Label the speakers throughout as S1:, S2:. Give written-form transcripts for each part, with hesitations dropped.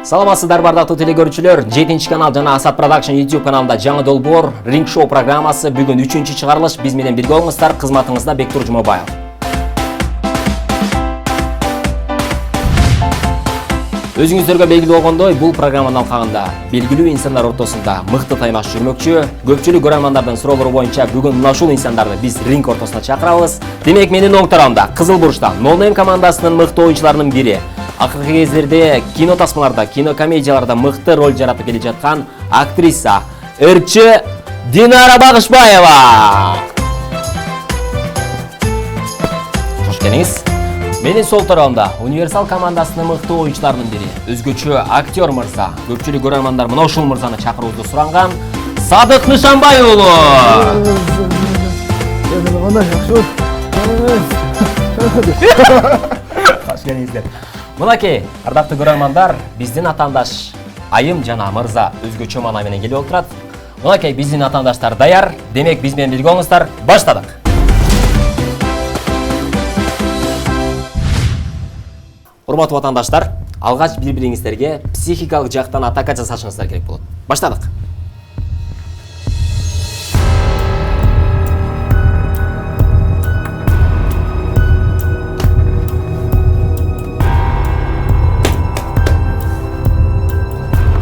S1: Саламатсыздар бардактуу телекөрүүчүлөр, 7-канал жана Асат Production YouTube каналында жаңы долбоор Ринг Шоу программасы бүгүн 3-чү чыгарылыш. Биз менен бирге болуңуздар, кызматыңызда Бектур Жумабаев. Өзүңүздөргө белгилүү болгондой, бул программанын алкагында белгилүү инсандар ортосунда мыкты таймаш жүрмөкчү. Көпчүлүк көрөрмандардын суроолору боюнча бүгүн мына ушул инсандарды биз ринг ортосуна чакырабыз. Демек, менин оң тарамда Кызыл бурчта No Name командасынын мыкты оюнчуларынын бири, акыркы кездерде кино тасмаларда, кино комедияларда мыкты роль жаратып келе жаткан актриса, ырчы Динара Багышбаева. Кош келиңиз. Менин сол тарабымда Универсал командасынын мыкты оюнчуларынын бири, өзгөчө актер мырза. Көпчүлүк көрөрмандар мына ушул мырзаны чакыруубузду суранган Садык Нышанбай уулу. Кош келиңиздер. Мынакей, ардактуу көрөрмандар, биздин атаандаш Айым жана мырза өзгөчө маанай менен келип отурат. Мынакей, биздин атаандаштар даяр. Демек, биз менен бирге болуңуздар. Баштадык. Урматтуу ватандаштар, алгач бири-бириңиздерге психикалык жактан атака жасашыңыздар керек болот. Баштадык.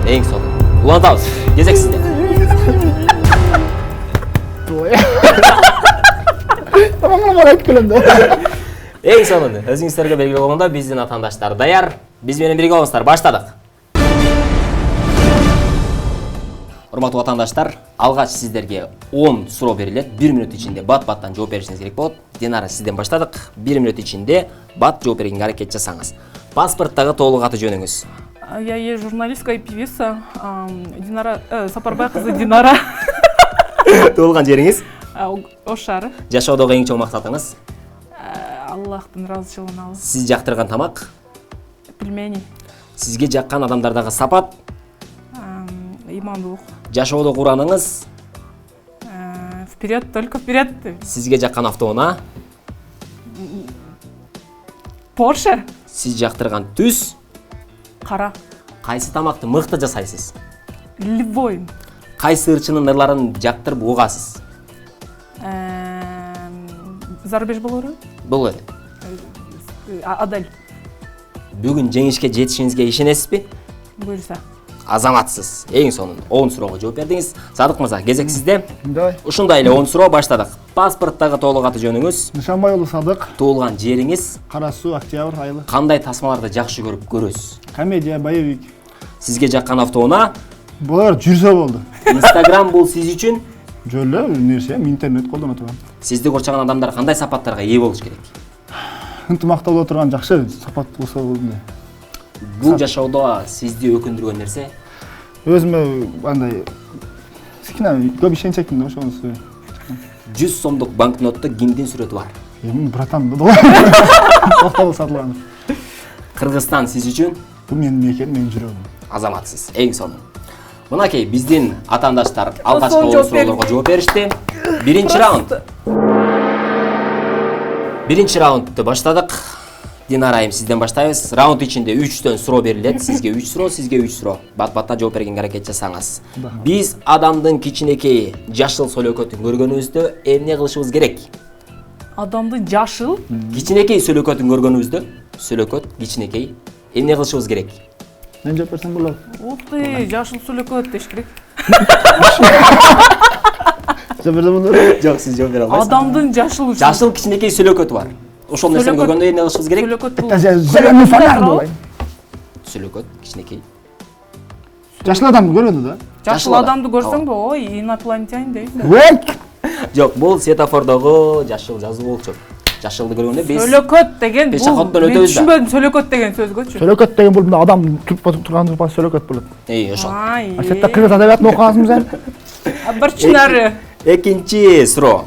S1: Эң сол. Улантабыз. Кезек сизде.
S2: Тамамын айтып келем да.
S1: Эң сонун. Өзүңүздөргө белгилүү болгондо биздин атаандаштар даяр. Биз менен бирге болуңуздар. Баштадык. Урматтуу ватандаштар, алгач сиздерге 10 суроо берилет. 1 минут ичинде бат-баттан жооп беришиңиз керек болот. Динара, сизден баштадык. 1 минут ичинде бат жооп бергенге аракет жасаңыз. Паспорттагы толук аты жөнүңүз?
S3: Я есть журналистка и певица Динара, Сапарбай кызы Динара.
S1: Туулган жериңиз?
S3: Ош шаары.
S1: Жашоодогу эң чоң максатыңыз?
S3: Аллахтын ыраазычылыгын алуу.
S1: Сиз жактырган тамак?
S3: Пельмени.
S1: Сизге жаккан адамдардагы сапат?
S3: Имандуулук.
S1: Жашоодогу ураныңыз?
S3: Вперед, только вперед.
S1: Сизге жаккан автоунаа?
S3: Порше.
S1: Сиз жактырган түс?
S3: Кара.
S1: Кайсы тамакты мыкты жасайсыз?
S3: Любой.
S1: Кайсы ырчынын ырларын жактырып угасыз?
S3: Зарубеж болору?
S1: Бул эле.
S3: Адель.
S1: Бүгүн жеңишке жетишиңизге ишенесизби?
S3: Буюрса.
S1: Азаматсыз. Эң сонун 10 суроого жооп бердиңиз. Садык мырза, кезек сизде.
S2: Мындай.
S1: Ушундай эле 10 суроо баштадык. Паспорттагы толук аты жөнүңүз?
S2: Нышанбай уулу Садык,
S1: Туулган жериңиз?
S2: Кара суу, Октябрь айылы.
S1: Кандай тасмаларды жакшы көрүп көрөсүз?
S2: Комедия, боевик.
S1: Сизге жаккан автоунаа?
S2: Булар жүрсө болду.
S1: Instagram бул сиз үчүн?
S2: Жөлө нерсе, интернет колдоно турган.
S1: Сизди курчаган адамдар кандай сапаттарга ээ болуш керек?
S2: Ынтымакта боло турган жакшы сапат болсо болду.
S1: Бул жашоодо сизди өкүндүргөн нерсе?
S2: Өзүмө андай кичине көп ишенчекмин да ошонусу.
S1: 100 сомдук банкнотто кимдин сүрөтү бар?
S2: Эми братан да. Токтогул Сатылганов.
S1: Кыргызстан сиз үчүн?
S2: Бул менин мекеним, менин жүрөгүм.
S1: Азаматсыз. Эң сонун. Мынакей, биздин атаандаштар алгачкы 10 суроолорго жооп беришти. Биринчи раунд. Биринчи раундду баштадык. Динара айым, сизден баштайбыз. Раунд ичинде 3төн суроо берилет. Сизге 3 суроо, сизге 3 суроо. Бат-баттан жооп бергенге аракет жасаңыз. Биз адамдын кичинекей жашыл сөлөкөтүн көргөнүбүздө эмне кылышыбыз керек?
S3: Адамдын жашыл.
S1: Кичинекей сөлөкөтүн көргөнүбүздө, сөлөкөт кичинекей, эмне кылышыбыз керек?
S2: Мен жооп берсем болот.
S3: Ух ты, жашыл сөлөкөт деш керек.
S2: Жооп берсем болот.
S1: Жок, сиз жооп бере албайсыз.
S3: Адамдын жашыл.
S1: Жашыл кичинекей сөлөкөтү бар. Ошол нерсени көргөндө эмне кылышыбыз керек?
S3: Сөлөкөт бул.
S2: Зеленый фонарь болой.
S1: Сөлөкөт кичинекей.
S2: Жашыл адамды көрөдү да.
S3: Жашыл адамды көрсөң да, ой, инопланетянин дейсиң.
S2: Век.
S1: Жок, бул светофордогу жашыл жазуу болчу. Жашылды көргөндө биз
S3: Сөлөкөт деген бул.
S1: пешеходдон
S3: Мен
S1: өтөбүз да.
S3: түшүнбөдүм сөлөкөт деген сөзгөчү.
S2: Сөлөкөт деген бул мына адам туруп турган сөлөкөт болот.
S1: Ошол.
S2: Сетте кыргыз адабиятын окугансыңбы сен?
S3: Бир чынары.
S1: Экинчи суроо.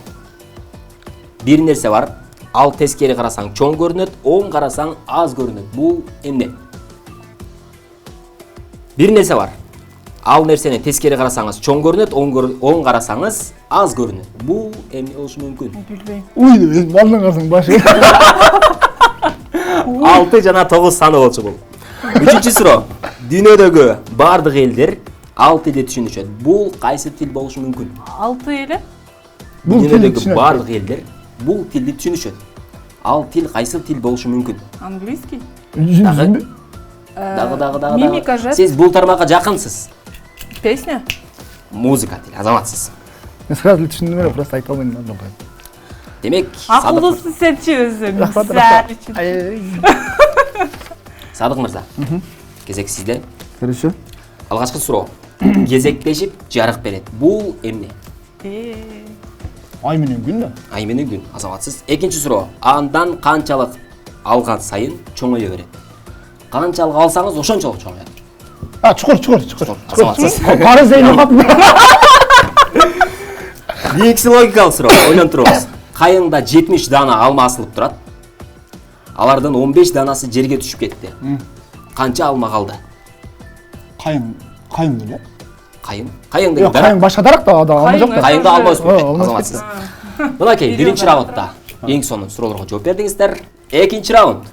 S1: Бир нерсе бар. Ал тескери карасаң чоң көрүнөт, оң карасаң аз көрүнөт. Бул эмне? Бир нерсе бар. Ал нерсени тескери карасаңыз чоң көрүнөт, оң карасаңыз аз көрүнөт. Бул эмне болушу мүмкүн?
S3: Билбейм.
S2: Уй, балдың карасаң башы.
S1: 6 жана 9 саны болчу бул. Үчүнчү суроо. Дүйнөдөгү бардык элдер ал тилди түшүнүшөт. Бул кайсы тил болушу мүмкүн?
S3: 6 эле.
S2: Бул тилди
S1: Дүйнөдөгү
S2: түшүнөт.
S1: бардык элдер бул тилди түшүнүшөт. Ал тил кайсы тил болушу мүмкүн?
S3: Английский.
S2: Жүзүндү.
S1: Дагы.
S3: Мимика, жест.
S1: Сиз бул тармакка жакынсыз.
S3: Песня.
S1: Музыка тил, азаматсыз.
S2: Мен сразу эле түшүндүм эле, просто айта албайм да.
S1: Демек,
S3: Акылдысың сенчи өзүң.
S2: Рахмат,
S3: Сәл
S2: рахмат.
S3: үчүн.
S1: Садык мырза. Кезек сизде.
S2: Хорошо.
S1: Алгачкы суроо. Кезектешип жарык берет. Бул эмне?
S2: Ай менен күн да.
S1: Ай менен күн, азаматсыз. Экинчи суроо. Андан канчалык алган сайын чоңое берет. Канчалык алсаңыз, ошончолук чоңоет.
S2: Чукур.
S1: Азаматсыз.
S2: Кары зейин кап.
S1: Бийикси логикалык суроо. Ойлонтурубуз. Кайыңда 70 дана алма асылып турат. Алардын 15 данасы жерге түшүп кетти. Канча алма калды?
S2: Кайын деле.
S1: Кайың деген
S2: Жок, кайын башка дарак да алма жок да.
S1: Кайыңда алма өсүп кетти,
S2: алма өсүп
S1: азаматсыз. Мынакей, биринчи раундда эң сонун суроолорго жооп бердиңиздер. Экинчи раунд.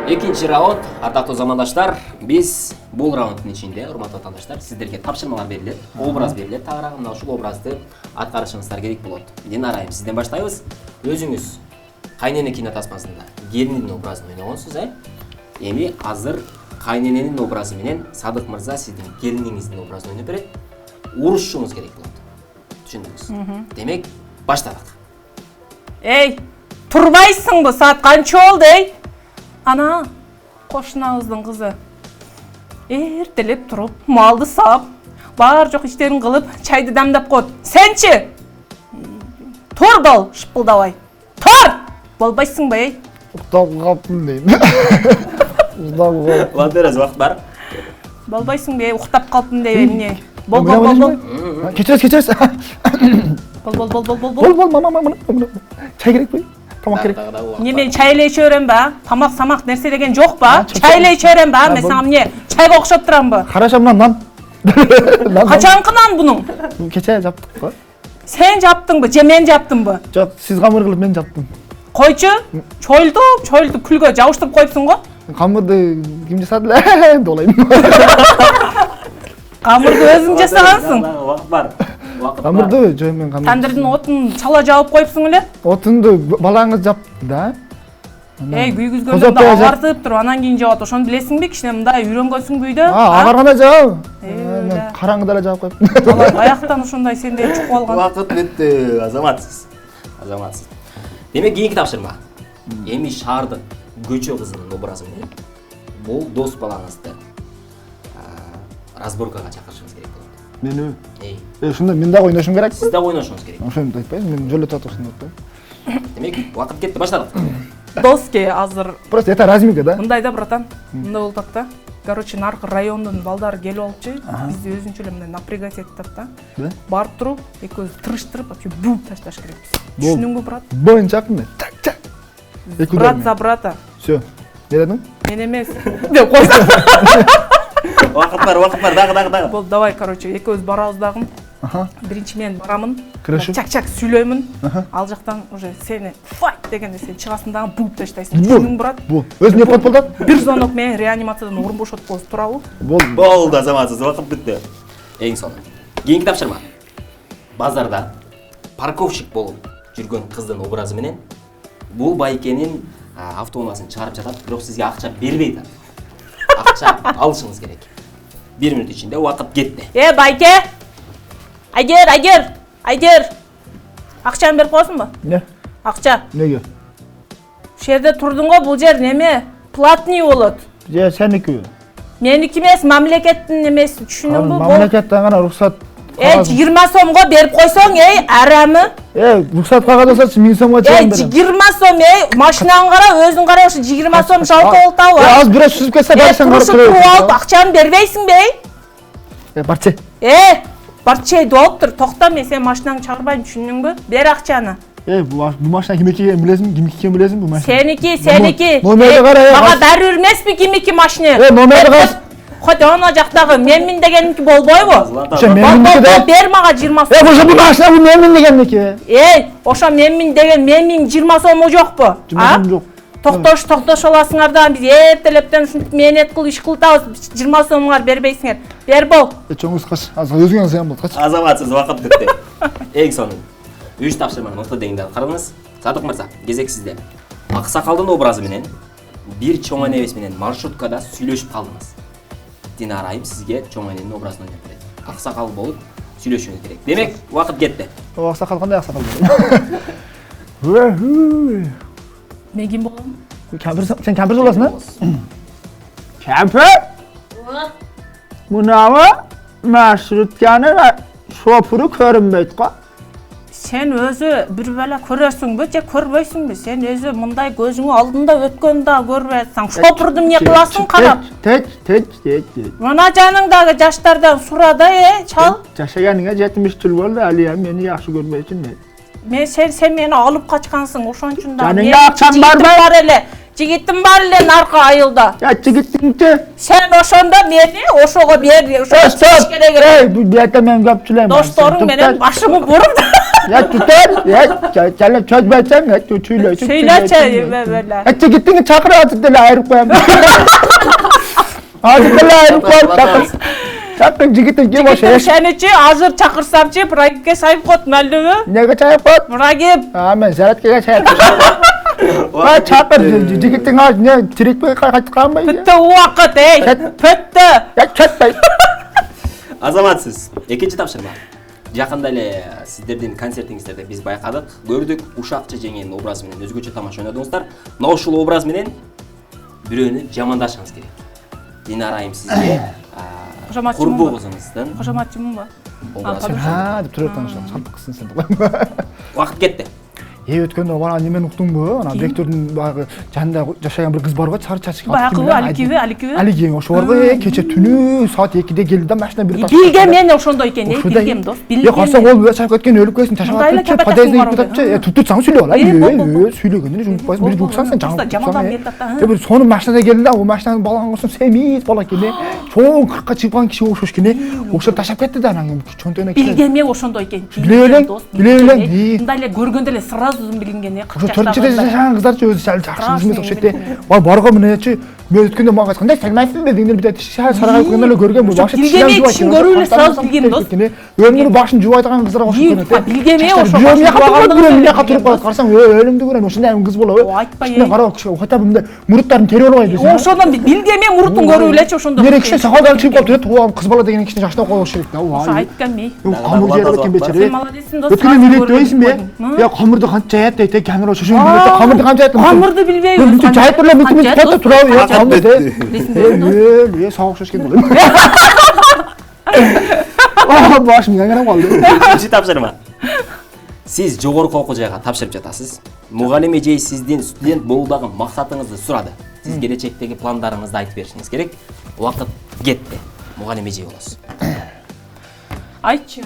S1: Экинчи раунд, ардактуу замандаштар, биз бул раунддун ичинде, урматтуу ватандаштар, сиздерге тапшырмалар берилет, образ берилет, тагыраагы мына ушул образды аткарышыңыздар керек болот. Динара айым, сизден баштайбыз. Өзүңүз кайнене кинотаспасында келиндин образын ойногонсуз, эми азыр кайнененин образы менен Садык мырза сиздин келиниңиздин образын ойноп берет. Урушушуңуз керек болот. Түшүндүңүз? Демек, баштадык.
S3: Эй, турбайсыңбы? Саат канча болду, эй? Ана, кошунабыздын кызы. Эртелеп туруп, малды сап, бар жок иштерин кылып, чайды дамдап коет. Сенчи? Тур бол, шыпылдабай. Тур! Болбайсыңбы, эй?
S2: Уктап калдым дейм.
S1: Уктап беребиз, убакыт бар.
S3: Болбайсыңбы, эй? Уктап калдым деп эмне? Бол.
S2: Кечиресиз.
S3: Бол.
S2: Мама. Чай керекпи? Тамак керек.
S3: Мен чай эле иче берем ба? Тамак нерсе деген жок ба? Чай эле иче берем ба? Мен сага эмне? Чайга окшоп турамбы?
S2: Хорошо, мына нан.
S3: Качанкы нан бунун?
S2: Кече жаптык го.
S3: Сен жаптыңбы, же мен жаптымбы?
S2: Жок, сиз камыр кылып мен жаптым.
S3: Койчу, чойлду күлгө жабыштырып коюпсуң го?
S2: Камырды ким жасады эле? Долайм.
S3: Камырды өзүң жасагансың.
S1: Убакыт бар.
S2: Камырды жой мен камыр.
S3: Тандырдын отун чала жабып коюпсуң эле?
S2: Отунду балаңыз жапты да.
S3: Эй, күйгүзгөндө агартып туруп, анан кийин жабат. Ошону билесиңби? Кичине мындай үйрөнгөнсүңбү үйдө?
S2: Агарганда жабам.
S3: Мен
S2: караңгыда эле жабып коюп.
S3: Алай аяктан ошондой сендей чукуп алган.
S1: Убакыт бүттү, азаматсыз. Демек, кийинки тапшырма. Эми шаардын көчө кызынын образы менен бул дос балаңызды разборкага чакырышыңыз керек болот.
S2: Мени. Ушунда мен дагы ойношум керек.
S1: Сиз да ойношуңуз керек.
S2: Ошону айтпайсың, мен жолдо татып ушунду айтпайм.
S1: Демек, убакыт кетти, баштадык.
S3: Доски азыр
S2: Просто это разминка, да?
S3: мындай да, братан. Мындай болуп атат да. Короче, наркы райондун балдары келип алыпчы. Бизди өзүнчө эле мындай напрягать этип атат да. Барып туруп, экөөбүз тырыштырып, вообще бум ташташ керекпиз. Түшүндүңбү, брат?
S2: Боюнчакмын. Так.
S3: Брат за брата.
S2: Всё. Не дедиң?
S3: Мен эмес. Деп койсоң.
S1: Убакыт бар, дагы.
S3: Бол, давай, короче, экөөбүз барабыз дагы. Биринчи мен барамын.
S2: Хорошо.
S3: Чак сүйлөймүн. Ал жактан уже сени файт дегенде сен чыгасың дагы буп таштайсың. Түшүндүңбү, брат?
S2: Бул. Өзүнө пот болду.
S3: Бир звонок менен реанимациядан орун бошотпоз турабы?
S1: Болду, азаматсыз, убакыт бүттү. Эң сонун. Кийинки тапшырма. Базарда парковщик болуп жүргөн кыздын образы менен бул байкенин автоунаасын чыгарып жатат, бирок сизге акча бербейт. Акча алышыңыз керек. 1 мүнөт ичинде убакыт кетти.
S3: Байке! Айгер! Акчаны берип коесуңбу?
S2: Не?
S3: Акча.
S2: Неге?
S3: Ушул жерде турдуң го, бул жер неме? Платный болот.
S2: Же сеники.
S3: Меники эмес, мамлекеттин эмеси, түшүндүңбү?
S2: Мамлекеттен гана рухсат.
S3: 20 сомго берип койсоң, арамы?
S2: Рухсат кагаз болсо 1000 сомго чыгам берем.
S3: 20 сом, машинаңы кара, өзүң кара, ушу 20 сом жалпы болтабы?
S2: Аз бирөө сүзүп кетсе барсаң
S3: барып туруп алып, акчаны бербейсиңби?
S2: Барчы.
S3: Барчей доктор, токта, мен сен машинаңды чыгарбайм, түшүндүңбү? Бер акчаны.
S2: Бул машина кимдики экенин билесиңби? Кимдики экенин билесиңби бул машина?
S3: Сеники.
S2: Номерди кара.
S3: Мага дарыр эмеспи кимдики машина?
S2: Номерди кара.
S3: Хоть ана жактагы менмин дегенники болбойбу?
S2: Ошо менминдики да.
S3: Бер мага 20 сом.
S2: Ошо бул машина бул менмин дегенники.
S3: Ошо менмин деген менмин 20 сому жокпу?
S2: 20 сом жок.
S3: токтош аласыңардан биз эртелептен ушинтип мээнет кылып иш кылтабыз 20 сомуңар бербейсиңер. Бер бол.
S2: Чоңуз кач. Азыр өзүңөр зыян болот кач.
S1: Азаматсыз вакыт бүтү. Эң сонун 3 тапшырманы мыкты деңгээлде караңыз. Садык мырза, кезек сизде. Аксакалдын образы менен бир чоң энебиз менен маршруткада сүйлөшүп калдыңыз. Динара айым сизге чоң эненин образын ойноп берет. Аксакал болуп сүйлөшүңүз керек. Демек, вакыт кетти.
S2: Аксакал кандай аксакал?
S3: Мен ким болом?
S2: Sen kampir olasın ha? Kampir? Mınavı marşrutkanın şoförü görünmeydi qa.
S3: Sen özü bir bela körөсүңбү же көрбөйсүңбү? Sen özü мындай көзүңүн алдында өткөндү да көрбөй атсаң, шопурду эмне кыласың карап?
S2: Teç.
S3: Мына жаныңдагы жаштардан сура да, чал.
S2: Жашаганыңа 70 жыл болду, алия мени жакшы көрбөйсүң.
S3: Мен sen meni alıp kaçkansın ошон үчүн да.
S2: Жаныңда акчаң барбы?
S3: Жигитим бар эле наркы айылда.
S2: Ya жигитиңчи.
S3: Sen ошондо мени ошого бер.
S2: Ey, bu diyette men köpçüleyim.
S3: Dostoruң менен башымы буруп.
S2: Ya tutar, ya çale çözmeysen ya söyle.
S3: Söyle böyle.
S2: Ya jigitini çakır atıp dele ayırıp koyayım. Atıp dele ayırıp koyayım. Çakır jigitin kim o şey?
S3: Seniçi hazır çakırsamçı pragipke sayıp kot мәлімі?
S2: Nege çayıp kot?
S3: Pragip.
S2: Amen, Zeratke'ye çayıp kot. Ha çakır jigitin ağız ne trikpe kaçtıkan
S3: Püttü uakıt ey. Püttü.
S2: Ya çötmey.
S1: Азаматсыз. Экинчи тапшырма. Жакында эле сиздердин концертиңиздерде биз байкадык, көрдүк, Ушакчы жеңенин образы менен өзгөчө тамаша ойнодуңуздар. Мына ушул образ менен бирөөнү жамандашыңыз керек. Динара айым сизге курбу кызыңыздын
S3: Кожаматчымын ба?
S2: Ha, dip duruyor tanışalım. Saltık kızsın sen.
S1: Вакыт кетти.
S2: Өткөндө бана немени уктуңбу? Ана директордун баягы жанында жашаган бир кыз барго, сары чачкы.
S3: Баягы Аликиби.
S2: Алики ошо барго кече түнү саат 2'de келди да машина бир
S3: Билгем мен ошондо экен, билгем дос.
S2: Билгем. Калсаң ол чачып кеткен өлүп кетсин, ташап кетти. Подъезден кирип атчы. Туттурсаң сүйлөп ал. Сүйлөгөндө жумпайсың, бир жуксаң сен жаңы. Бир сонун машинада келди да, ол машинанын балаңысың семиз бала экен. Чоң 40ка чыгып калган киши окшош экен. Ошо ташап кетти да анан чөнтөгүнө.
S3: Билгем мен ошондо экен.
S2: Билем.
S3: Мындай эле көргөндө эле сразу билинген.
S2: Ошо 4-жашта жашаган кыздарчы өзү сал жакшы кызмет окшойт да. Барго менечи мен өткөндө мага кандай салмайсың дегендер бит саргайып койгондо эле көргөн бул башы
S3: билгем кишин көрүп эле сразу билген дос.
S2: Өмүрү башын жууп айтган кыздар окшойт да.
S3: Билгем ошо.
S2: Бирөө катырып калат, карасаң өлүмдү көрөм, ошондой кыз болобу?
S3: Айтпай.
S2: Карап хотя бы мындай муруттарын терип албай десең.
S3: Ошондон билгем мурутун көрүп элечи ошондо.
S2: Нерсе киши сакалдары чыгып калып турат, кыз бала деген кишини жаштап коюш керек да.
S3: Ошо айткан мен.
S2: Камыр жер экен бечере.
S3: Молодецсиң дос.
S2: Өткөндө элек дейсиңби? Я камырды канча жаят дейт, камера ошо камырды канча жаят.
S3: Камырды билбейм.
S2: Мынтип жайып эле мынтип ката турабы, я камырды. Сагыш өшкөн болду. Башым каңгырап калды.
S1: Экинчи тапшырма. Сиз жогорку окуу жайга тапшырып жатасыз. Мугалим эжей сизден студент болуудагы максатыңызды сурады. Сиз келечектеги пландарыңызды айтып беришиңиз керек. Убакыт кетти. Мугалим эжей болосуз.
S3: Айтчы,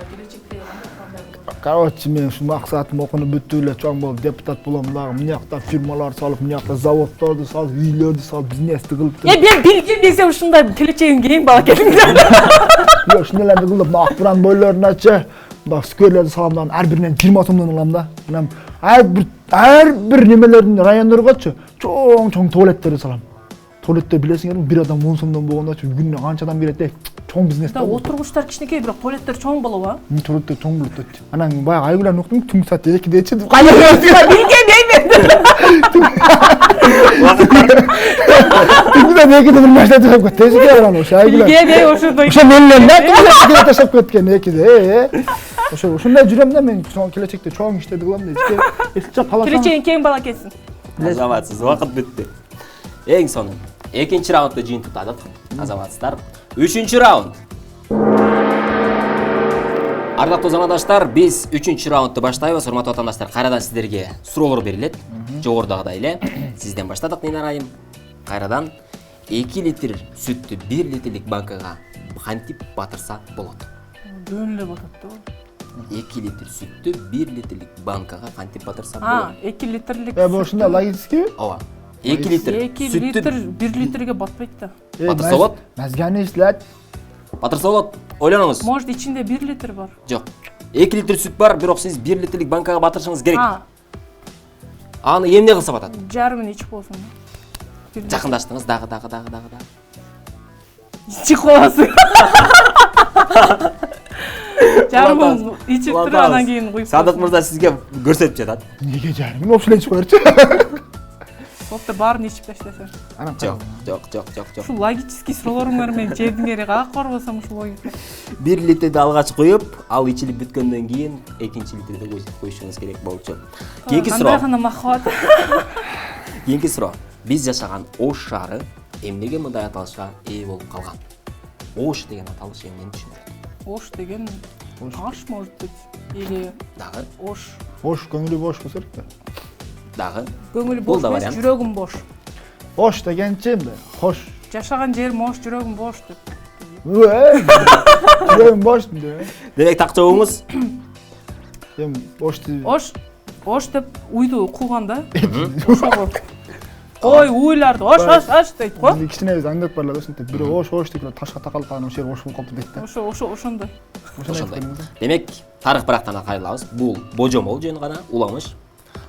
S3: келечекте кандай пландарың?
S2: Короче, мен ушу максатым окууну бүттү эле чоң болуп депутат болом дагы. Мынакта фирмалар салып, мынакта заводдорду салып, үйлөрдү салып, бизнести кылып.
S3: Мен билгем десем ушундай келечегиң кең бала келиңдер.
S2: Жок, ушундайларды кылып, акбуран бойлоруначы, мына скверлерди салам, ар биринен 20 сомдон алам да. Анан ар бир немелердин райондоргочу чоң туалеттерди салам. Туалетте билесиңерби, бир адам 10 сомдон болгондочу күнүнө канча адам кирет дейт. Чоң бизнес да.
S3: Отургучтар кичинекей, бирок туалеттер чоң болобу, а?
S2: Туалеттер чоң болот дейт. Анан баягы Айгүлөн уктум, түнкү саат 2-дечи.
S3: Билгем деймин.
S2: Түнкү саат 2-де бир машина ташап кетти. Эсиге ошо Айгүлөн.
S3: Билгем ошондой.
S2: Ошо менен да түнкү ташап кеткен 2-де. Ошондой жүрөм да мен келечекте чоң иштерди кылам дейт. Эсиче каласаң.
S3: Келечегиң кең бала экенсиң.
S1: Азаматсыз, вакыт бүттү. Эң сонун. Экинчи раундда жыйынтыктадык. Азаматсыздар. Үчүнчү раунд. Ардактуу замандаштар, биз 3-чү раундду баштайбыз. Урматтуу ватандаштар, кайрадан сиздерге суроолор берилет. Жогорудагыдай эле. Сизден баштадык, Динара айым. Кайрадан 2 литр сүттү 1 литрлик банкага кантип батырса болот?
S3: Жөн эле батат да.
S1: 2 литр сүттү 1 литрлик банкага кантип батырса болот?
S3: 2 литрлик.
S2: Ошондой логический?
S1: Ооба. 2 литр
S3: 2 литр 1 литрге батпайт да.
S1: Батырса болот?
S2: Мазганы иштелет.
S1: Батырса болот. Ойлонуңуз.
S3: Может, ичинде 1 литр бар.
S1: Жок. 2 литр сүт бар, бирок сиз 1 литрлик банкага батырышыңыз керек. Аны эмне кылса атат?
S3: Жарымын ичип болсун.
S1: Жакындаштыңыз, дагы.
S3: Ичип коесуң. Жарымын ичип туруп анан кийин куюп.
S1: Садык мырза сизге көрсөтүп жатат.
S2: Неге жарым? Опшылай ичип коерчу.
S3: Сотто баарын ичип таштаса.
S2: Анан
S1: Жок.
S3: Ушул логический суроолоруңар менен жебиңери каяка бар болсом ушул логика.
S1: 1 литрди алгач коюп, ал ичилип бүткөндөн кийин экинчи литрди коюшуңуз керек болчу. Кийинки суроо.
S3: Кандай гана махабат.
S1: Кийинки суроо. Биз жашаган Ош шаары эмнеге мындай аталышка ээ болуп калган? Ош деген аталыш эмнени түшүндүрөт?
S3: Ош деген таш может быть или
S1: Дагы,
S2: Ош көңүлү бош болсо керек.
S1: дагы.
S3: көңүл
S1: Бул
S3: бош
S1: да
S3: эмес,
S1: вариант.
S3: жүрөгүм бош.
S2: Ош дегенчи хош.
S3: Жашаган жерим ош, жүрөгүм бош деп.
S2: Жүрөгүм бош деп.
S1: Демек так жообуңуз
S2: Эми
S3: Ош деп уйду кууганда. Ошого. Ой, уйларды ош дейт го.
S2: Кичине биз аңдап барлады ошентип бирөө ош деп ташка такалып калган ошол жер ош болуп калды дейт да.
S3: Ошондой.
S1: ошондой. Демек, тарых барактан кайрылабыз. Бул божомол жөн гана, уламыш.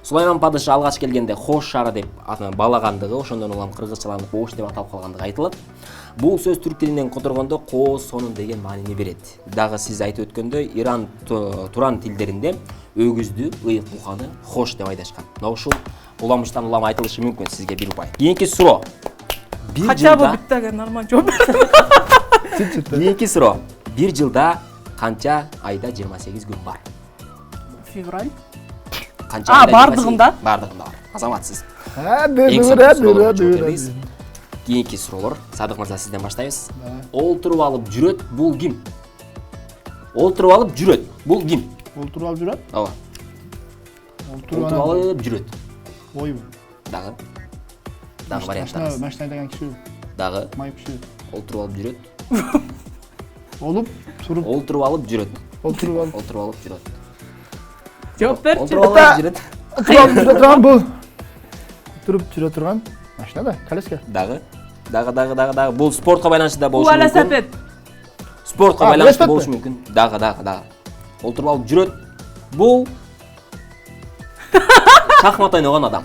S1: Сулайман падыша алгач келгенде Хош шаары деп балагандыгы, ошондон улам кыргызчаланып Ош деп аталып калгандыгы айтылат. Бул сөз түрк тилинен которгондо кооз сонун деген маанини берет. Дагы сиз айтып өткөндөй, Иран туран тилдеринде өгүздү, ыйык буканы Хош деп айдашкан. Мына ушул уламыштан улам айтылышы мүмкүн сизге 1 упай. Кийинки суроо.
S3: Хотя бы биттеге нормально жооп бер.
S1: Кийинки суроо. 1 жылда канча айда 28 күн бар?
S3: Февраль.
S1: Канча айда?
S3: Бардыгында?
S1: Бардыгында бар. Азаматсыз.
S2: Дөрөт.
S1: Кийинки суроолор. Садык мырза сизден баштайбыз. Олтуруп алып жүрөт, бул ким? Олтуруп алып жүрөт, бул ким?
S2: Олтуруп алып жүрөт?
S1: Ооба.
S2: Олтуруп
S1: Олтуруп алып жүрөт.
S2: ойбу.
S1: Дагы. Дагы варианттарыбыз.
S2: Машина деген киши.
S1: Дагы.
S2: Майып киши.
S1: Олтуруп алып жүрөт.
S2: Олуп, туруп,
S1: Олтуруп алып жүрөт.
S2: олтуруп алып.
S1: Олтуруп алып жүрөт.
S3: Жооп берчи.
S1: Олтуруп алып жүрөт.
S2: Туруп жүрө турган бул. Туруп жүрө турган машина да, колеска.
S1: Дагы. Дагы. Бул спортко байланыштуу да болушу мүмкүн.
S3: Велосипед.
S1: Спортко байланыштуу болушу мүмкүн. Дагы. Олтуруп алып жүрөт. Бул шахмат ойногон адам.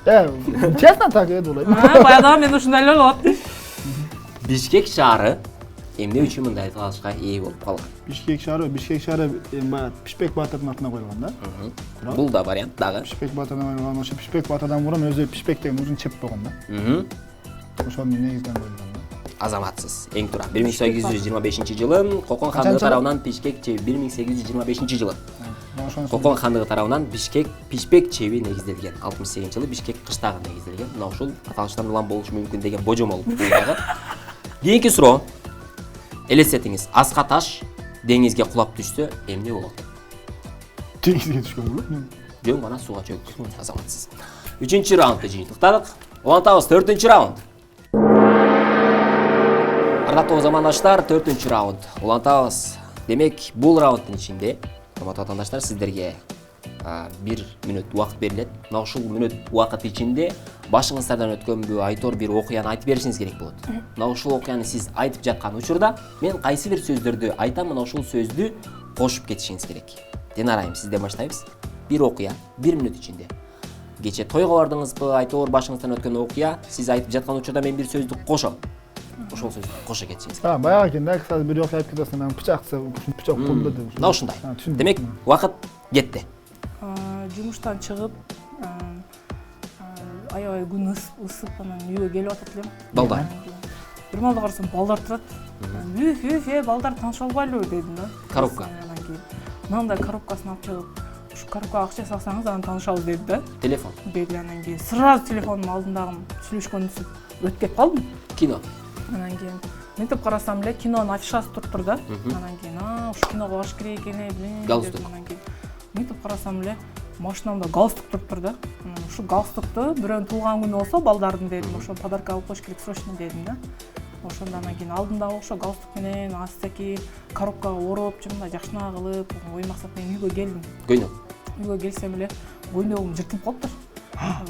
S2: Честно так эди болот.
S3: Баягы мен ушундай эле болот.
S1: Бишкек шаары эмне үчүн мындай аталышка ээ болуп калган?
S2: Бишкек шаары баягы Пишпек Батырдын атына коюлган да.
S1: Бул да вариант. Дагы.
S2: Пишпек Батырдан коюлган, ошо Пишпек Батырдан мурун өзү Пишпек деген узун чеп болгон да. Ошонун негизинен коюлган да.
S1: Азаматсыз. Эң туура. 1825-жылы Кокон хандыгы тарабынан Бишкек чеби 1825-жылы. Кокон хандыгы тарабынан Пишпек чеби негизделген. 68-жылы Бишкек кыштагы негизделген. Мына ушул аталыштан улам болушу мүмкүн деген божомол бул дагы. Кийинки суроо. Элестетиңиз, аска таш деңизге кулап түшсө эмне болот?
S2: Деңизге түшкөн болот.
S1: Жөн гана сууга чөгүп азаматсыз. 3-чү раундду жыйынтыктадык. Улантабыз 4-чү раунд. Ардактуу замандаштар, 4-чү раунд. Улантабыз. Демек, бул раунддун ичинде, урматтуу ватандаштар, сиздерге 1 мүнөт убакыт берилет. Мына ушул мүнөт убакыт ичинде башыңыздардан өткөнбү айтор бир окуяны айтып беришиңиз керек болот. Мына ушул окуяны сиз айтып жаткан учурда мен кайсы бир сөздөрдү айтам, мына ушул сөздү кошуп кетишиңиз керек. Динара айым, сизден баштайбыз. Бир окуя 1 мүнөт ичинде. Кече тойго бардыңызбы, айтор башыңыздан өткөн окуя, сиз айтып жаткан учурда мен бир сөздү кошом. Ошол сөздү кошо кетишиңиз керек.
S2: Баягы экен да, кыздар бир окуя айтып кетесиң, мен пычак колдо деп.
S1: Мына ушундай. Демек, убакыт кетти.
S3: Жумуштан чыгып, аябай күн ысып, анан үйгө келип атат элем.
S1: Балдар.
S3: Бир маалда карасам, балдар турат. Балдар тааныша албайлыбы дедим да.
S1: Коробка.
S3: Анан кийин мындай коробкасын алып чыгып, ушу коробкага акча салсаңыз, анан таанышабыз деди да.
S1: Телефон.
S3: Деди, анан кийин сразу телефондун алдындагы сүйлөшкөнүбүз өтүп кетип калдым.
S1: Кино.
S3: Анан кийин мынтип карасам эле кинонун афишасы туруп да. Анан кийин ушу киного барыш керек экен,
S1: Галстук.
S3: Анан кийин мынтип карасам эле машинамда галстук туруптур да. Анан ушу галстукту бирөөнүн туулган күнү болсо балдардын дедим, ошо подарка алып коюш керек срочно дедим да. Ошондо анан кийин алдымдагы ошо галстук менен астаки коробкага ороп, мындай жакшынак кылып, ой максат менен үйгө келдим. Үйгө келсем эле көйнөгүм жыртылып калыптыр.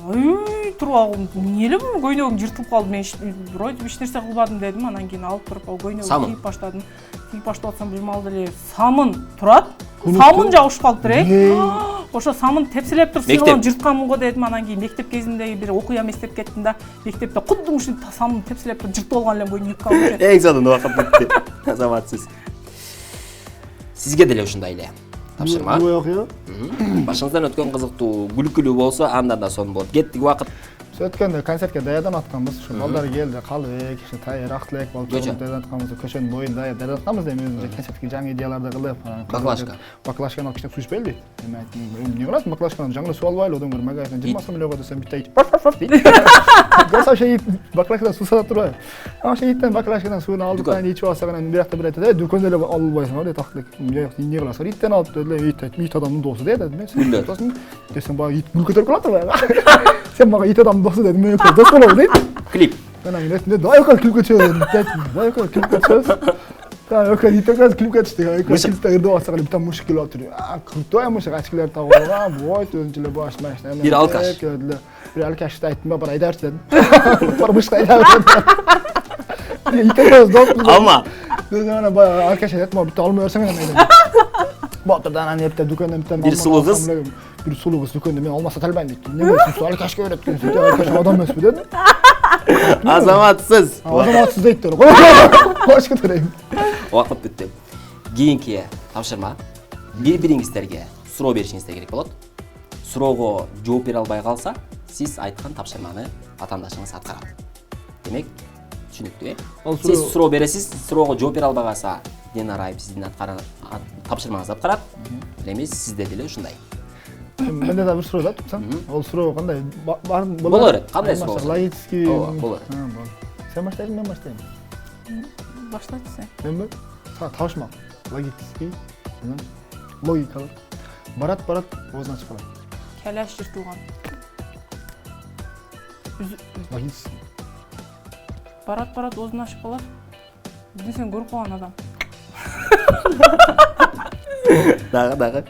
S3: Ой, туруп алып, эмне эле бул көйнөгүм жыртылып калды, мен вроде эч нерсе кылбадым дедим. Анан кийин алып туруп, ал көйнөгүмдү кийип баштадым. Кийип баштап атсам бир маалда эле самын турат. Самын жабышып калыптыр, ошо самын тепселеп туруп
S1: Мектеп.
S3: сыйгылып жыртканмын го дедим. Анан кийин мектеп кезиндеги бир окуям эстеп кеттим да. Мектепте кудду ушинтип самын тепселеп туруп жыртып алган элем бойдон юбка алып.
S1: Эң сонун убакыт бүтү. Азаматсыз. Сизге деле ушундай эле тапшырма.
S2: Bu yok ya.
S1: Башыңыздан өткөн кызыктуу, күлкүлүү болсо анда да сонун болот. Кеттик убакыт.
S2: Өткөндө концертке даядан атканбыз. Ушу балдар келди, калыбек, иши тайыр, актылек болуп
S1: Көчө.
S2: даядан атканбыз. Көчөнүн боюнда даядан атканбыз эми өзүбүз концертке жаңы идеяларды кылып.
S1: Баклажка.
S2: Баклажканы алып кичине суу ичпейли дейт. Эми айттым, эмне кыласың баклажканы жаңы суу албайлы, одан көрө магазинден 20 сом эле десем битте ич. Паф дейт. Гаса шейит баклажкадан суу сатып турбайбы? Ана шейиттен баклажкадан сууну алдык да ичип алсак анан биякта бир айтат, дүкөндө эле албайсың дейт актылек. Эмне кыласың? Иттен алып деле ит адамдын досу дейт. Сен досуң десем баягы ит гүл көтөрүп калат баягы. Сен мага ит адамдын досу дедим, мен дос болобу дейт.
S1: Клип.
S2: Анан мен давай клипке чыгып дедим. Давай клипке чыгып. Да, окей, итеказ клипке чыкты. Клипте ырдап алсак эле бутан мушик келип отуруп. Крутой мушик, ачкылар тагып алган, бой өзүнчө баш машина.
S1: Бир алкаш.
S2: Бир алкашты айттым ба, бар айдарчы дедим. Бар мушка айдарчы. Итеказ дос.
S1: Алма.
S2: Дедим ана баягы алкаш айттым, бутта алмай берсең анан айдайм. Батырдан анан эрте дүкөндөн биттен
S1: Бир сулуу кыз.
S2: Бир сулуу кыз дүкөндө мен алмаса талбайм дейт. Эмне суу алкашка берет экенсиң? Алкаш адам эмеспи дедим.
S1: Азаматсыз.
S2: Азаматсыз дейт дер. Кош кетирейм.
S1: Убакыт бүттү. Кийинки тапшырма. Бири-бириңиздерге суроо беришиңиз керек болот. Суроого жооп бере албай калса, сиз айткан тапшырманы атаандашыңыз аткарат. Демек, түшүнүктүү,
S2: Ал
S1: Сиз суроо бересиз, суроого жооп бере албай калса, Динара айып сиздин тапшырмаңызды аткарат. Эмес, сизде деле ушундай.
S2: Менде да бир суроо да туксаң. Ол суроо кандай? Барын
S1: Боло берет. Кандай суроо?
S2: Логический.
S1: Ооба, боло.
S2: Сен баштайсың, мен баштайм.
S3: Баштайт сен.
S2: Менби? Табышмак. Логический. Логикалык. Барат, оозун ачып калат.
S3: Калаш жыртылган.
S2: Логический.
S3: Барат, оозун ачып калат. Бизди сен көрүп калган адам.
S1: Дагы.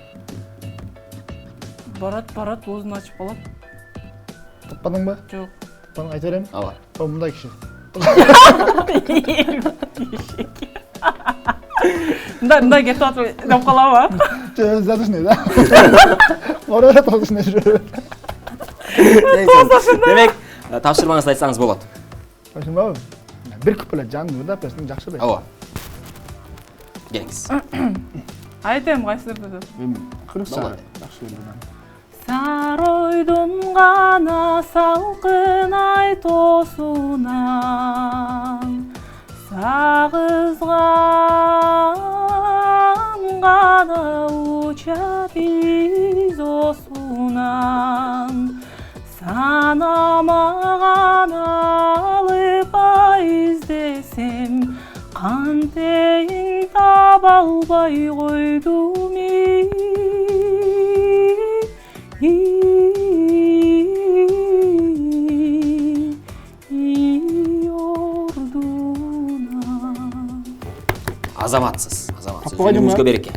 S3: Барат, оозун ачып калат.
S2: Таппадыңбы?
S3: Жок.
S2: Таппадың айта берем.
S1: Ооба.
S2: О, мындай киши.
S3: Мындай кетип атып деп калабы?
S2: Жö, задушный, да? Бара задушный жүрөт.
S1: Демек, тапшырмаңызды айтсаңыз болот.
S2: Тапшырмабы? Бир куплет жанды да персин жакшы да.
S1: Ооба. Келиңиз.
S3: Айтайм кайсыдыр деп.
S2: Кырса. Жакшы көрдүм.
S3: Саройдун гана салкын ай тоосунан сагызган гана уча биз осунан санамаган алып издесем кантейин таба албай койдум
S1: Азаматсыз.
S2: Таппай дейм ба?
S1: Жөнүңүзгө береке.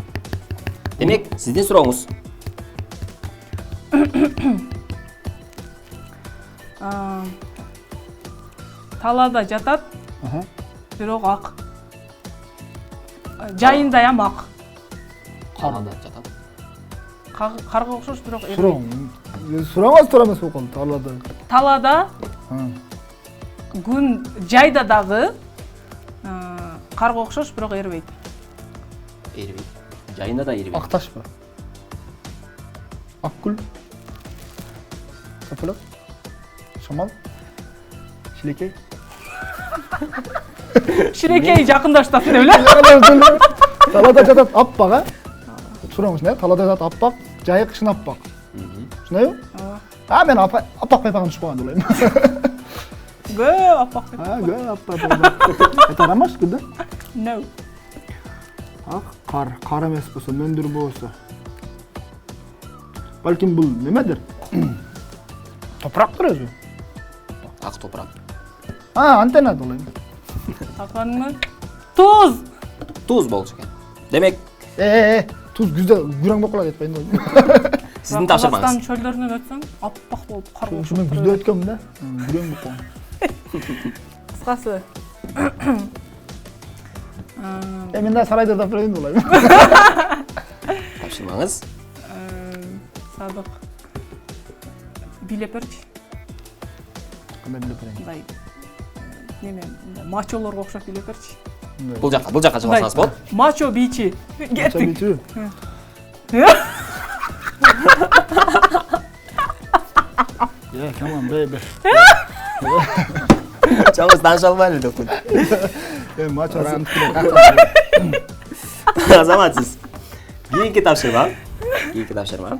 S1: Демек, сиздин сурооңуз.
S3: Талада жатат, бирок ак. Жайындайам ак.
S1: Талада жатат.
S3: Карга окшош, бирок
S2: Суроо. Суроңоз туура эмес болуп калды. Талада.
S3: талада күн жайда дагы карга окшош, бирок эрибейт.
S1: Эрибейт. Жайында да эрибейт.
S2: Акташпы? Акгүл. Тополок. Шамал. Шилекей.
S3: Ширекей жакындаштасың деп эле.
S2: Талада жатат аппак, а? Сурооңуз эмне? Талада жатат аппак, жайы кышын аппак. Ушундайбы?
S3: Ооба.
S2: Мен аппак байпаган түшүп калган ойлойм.
S3: Көп аппак.
S2: Аппак. Это ромашка, да?
S3: No.
S2: Ак кар эмес болсо, мөндүр болсо. Балким бул немедир? Топурактыр өзү.
S1: Ак топурак.
S2: Антенна да ойлойм.
S3: Тапканыңбы? Туз.
S1: Туз болчу экен. Демек,
S2: Туз күздө күрөң болуп калат этпейм да.
S1: сиздин тапшырмаңыз.
S3: Казакстан чөлдөрүнөн өтсөң, аппак болуп кар болуп.
S2: Ушу мен күздө өткөм да. Күрөң болуп калган.
S3: Кыскасы.
S2: Мен да сарайда да берейин ойлойм.
S1: Тапшырмаңыз.
S3: Садық. Билеп берчи.
S2: Кандай билеп берейин?
S3: Мындай неме мачолорго окшоп билеп берчи.
S1: Бул жакка чыгасаңыз болот.
S3: Мачо бичи. Кеттик.
S2: Yeah, come on, baby.
S1: Чоңуз тааныша албайлы деп койду.
S2: Мачо
S1: Азаматсыз. Кийинки тапшырма.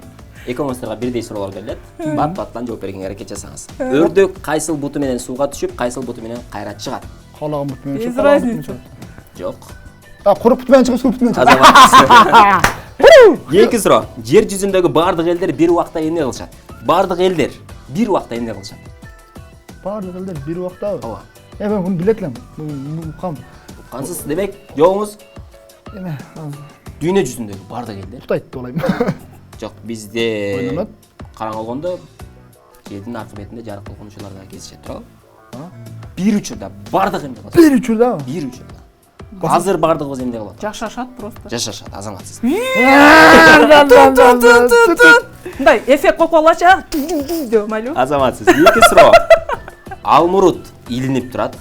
S1: Экөөңүздарга бирдей суроолор берилет. Бат-баттан жооп бергенге аракет жасаңыз. Өрдүк кайсыл буту менен сууга түшүп, кайсыл буту менен кайра чыгат?
S2: Калаган бут менен
S3: Без разницы.
S1: Жок.
S2: Курук бут менен чыгып, сук бут менен чыгып.
S1: Азаматсыз. Кийинки суроо. Жер жүзүндөгү бардык элдер бир убакта эмне кылышат? Бардык элдер бир убакта эмне кылышат?
S2: Бардык элдер бир убакта.
S1: Ооба.
S2: Мен муну билет элем. Уккам.
S1: Кансыз демек, жоңуз
S2: Эме,
S1: дүйнө жүзүндөгү бардык элдер.
S2: тутайт деп ойлойм.
S1: Жок, бизде
S2: Ойлонот.
S1: караң болгондо жердин аркы бетинде жарык толкунуучулар да кездешет туурабы? Бир учурда бардык эмне кылат?
S2: Бир учурда.
S1: Бир учурда. Азыр бардыгыбыз эмне кылат?
S3: Жашашат просто.
S1: Жашашат, азаматсыз.
S3: Мындай эффект коюп алачы. Деп майлуу.
S1: Азаматсыз. Эки суроо. Алмурут илинип турат,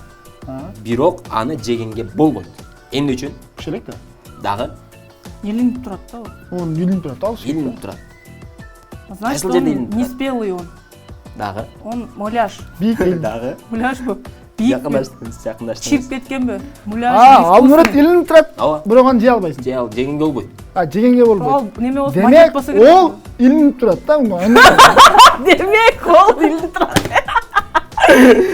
S1: бирок аны жегенге болбойт. Эмне үчүн?
S2: Кишелек да.
S1: Дагы
S3: Илинип турат да.
S2: Он илинип турат, алыш.
S1: илинип турат.
S3: Значит,
S1: Кайсыл жерде
S3: он
S1: илинип
S3: не
S1: турат?
S3: спелый он.
S1: Дагы.
S3: Он муляж.
S2: Бийик элин.
S1: Дагы.
S3: Муляж бу. Бийик.
S1: Жакындаштыңыз.
S3: Чирип кеткенби? Муляж.
S2: Алмурат илинип турат.
S1: Ооба.
S2: Бирок аны жей албайсың.
S1: Жегенге болбойт.
S2: Жегенге болбойт.
S3: Ал неме болсо макет
S2: Демек,
S3: болсо керек.
S2: ол илинип турат да.
S3: Демек, ол илинип турат.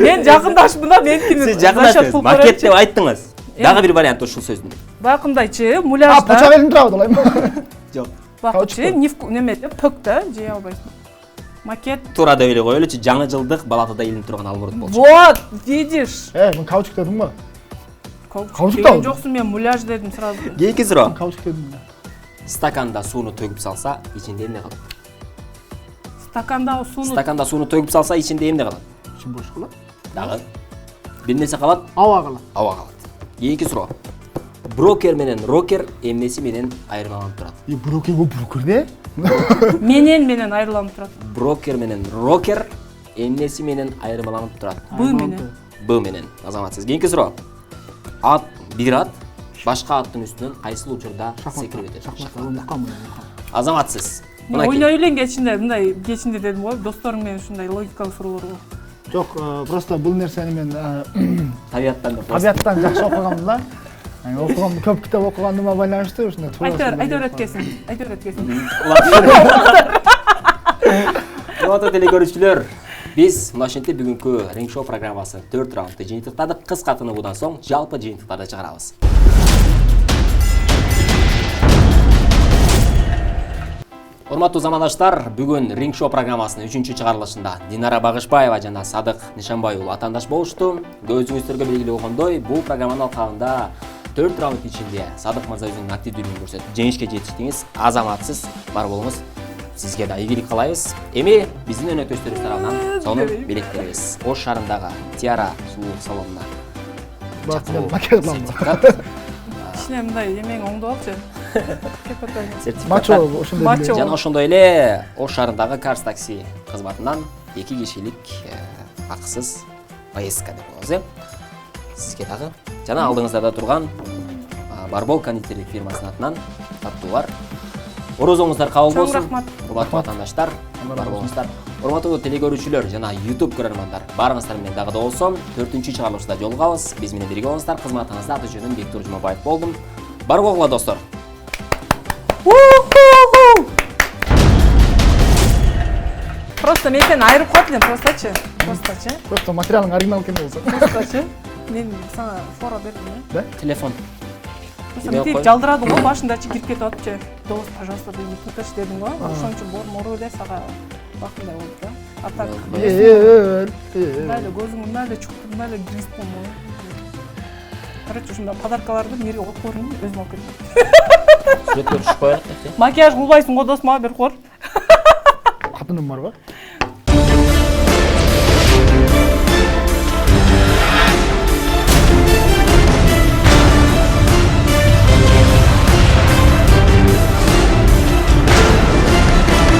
S3: Мен жакындашмын да, меникини.
S1: Сиз жакындашыңыз. Макет деп айттыңыз. Дагы бир вариант ушул сөздүн.
S3: Бакындайчы, муляж да.
S2: Пучак илинип турат деп ойлойм.
S1: Жок.
S3: Бакычы, неме деп пөк да, жей албайсың. Макет.
S1: Туура деп эле коелучу, жаңы жылдык балатада илинип турган алмурут болчу.
S3: Вот, видишь.
S2: Мен каучук дедим го.
S3: Каучук деген жоксун, мен муляж дедим сразу.
S1: Кийинки суроо.
S2: Каучук дедим.
S1: Стаканда сууну төгүп салса, ичинде эмне калат?
S3: Стаканда сууну
S1: төгүп салса, ичинде эмне калат?
S2: Ичин бош калат.
S1: Дагы. Бир нерсе калат?
S2: Аба калат.
S1: Аба калат. Кийинки суроо. Брокер менен рокер эмнеси менен айырмаланып турат?
S2: Брокер бул брокерде?
S3: менен айырыланып турат.
S1: Брокер менен рокер эмнеси менен айырмаланып турат? Б менен. Азаматсыз. Кийинки суроо. Бир ат башка аттын үстүнөн кайсыл учурда секирип өтөт? Азаматсыз.
S3: Мен ойной элем кечинде, мындай кечинде дедим го, досторум менен ушундай логикалык суроолорго.
S2: Жок, просто бул нерсени мен
S1: Табиаттан
S2: жакшы окугам да. Окугам, көп китап окугандыма байланыштуу ушундай.
S3: Айтор өткөсүн.
S1: Урматтуу телекөрүүчүлөр, биз мына ушинтип бүгүнкү Ring Show программасы 4 раундты жыйынтыктадык. Кыска тыныбудан соң жалпы жыйынтыктарды чыгарабыз. Урматтуу замандаштар, бүгүн Ring Show программасынын 3-чү чыгарылышында Динара Багышбаева жана Садык Нишанбай уулу атаандаш болушту. Көзүңүздөргө белгилүү болгондой, бул программанын алкагында 4 раунд ичинде Садык мырза өзүнүн активдүүлүгүн көрсөтүп, жеңишке жетиштиңиз. Азаматсыз бар болуңуз. Сизге да ийгилик каалайбыз. Эми биздин өнөктөштөрүбүз тарабынан сонун белектерибиз. Ош шаарындагы Тиара сулуулук салонуна.
S3: Кичине мындай эмең оңдоп алчы.
S2: Мачо ошондой.
S1: Жана ошондой эле Ош шаарындагы Cars Taxi кызматынан 2 кишилик акысыз поездка деп коебуз. Сизге дагы жана алдыңыздарда турган Барбол кондитерлик фирмасынын атынан таттуулар. Орозоңуздар кабыл болсун.
S3: Рахмат.
S1: Урматтуу атаандаштар, бар болуңуздар. Урматтуу телекөрүүчүлөр жана YouTube көрөрмандар, баарыңыздар менен дагы да болсо 4-чү чыгарылышта жолугабыз. Биз менен бирге болуңуздар. Кызматыңызда аты жөнүм Бектур Жумабаев болдум. Бар болгула достор.
S3: Просто мен сени айырып коет элем, простачы.
S2: Просто материалың оригинал экен болсо.
S3: Простачы. Мен сага фора бердим,
S2: Да?
S1: Телефон.
S3: Тип жалдырадың го, башындачы кирип кетип атчы. Дос, пожалуйста, не путач дедим го. Ошон үчүн бормору эле сага бакындай болду да. А так. Мындай көзүң мындай чукту, мындай гриз болмой. Короче, ушундай подаркаларды мери коюп көрдүм, өзүм алып келдим.
S1: Сүрөткө түшүп коелук.
S3: Макияж кылбайсың го дос, мага бер кор.
S2: Катыным бар го.